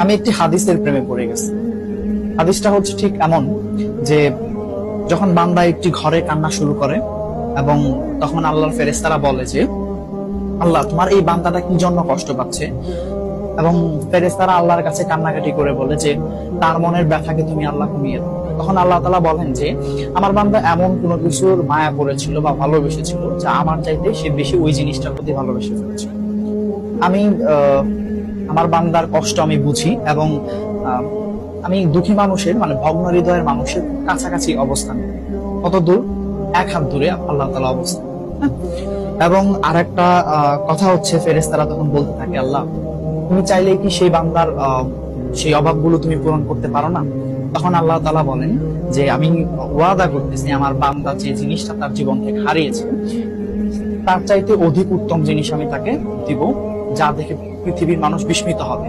আমি একটি হাদিসের প্রেমে পড়ে গেছি। হাদিসটা হচ্ছে ঠিক এমন যে যখন বান্দা একটি ঘরে কান্না শুরু করে এবং তখন আল্লাহর ফেরেশতারা বলে যে আল্লাহ তোমার এই বান্দাটা কি জন্য কষ্ট পাচ্ছে, এবং ফেরেশতারা আল্লাহর কাছে কান্নাকাটি করে বলে যে তার মনের ব্যথাকে তুমি আল্লাহ কমিয়ে দাও। তখন আল্লাহ তাআলা বলেন যে আমার বান্দা এমন কোনো কিছুর মায়া পড়েছিল বা ভালোবেসেছিল যা আমার চাইতে সে বেশি ওই জিনিসটার প্রতি ভালোবেসে ফেলেছিল। আমি আমার বান্দার কষ্ট আমি বুঝি এবং আমি দুঃখী মানুষের মানে ভগ্ন হৃদয়ের মানুষের কাছাকাছি অবস্থান করি। কত দূর? এক হাত দূরে আল্লাহ তাআলা অবস্থান। হ্যাঁ? এবং আরেকটা কথা হচ্ছে ফেরেশতারা তখন বলতে থাকে আল্লাহ তুমি চাইলে কি সেই বান্দার সেই অভাবগুলো তুমি পূরণ করতে পারো না? তখন আল্লাহ তাআলা বলেন যে আমি ওয়াদা করতেছি আমার বান্দা যে জিনিসটা তার জীবন থেকে হারিয়েছে তার চাইতে অধিক উত্তম জিনিস আমি তাকে দিব, যা দেখে পৃথিবীর মানুষ বিস্মিত হবে।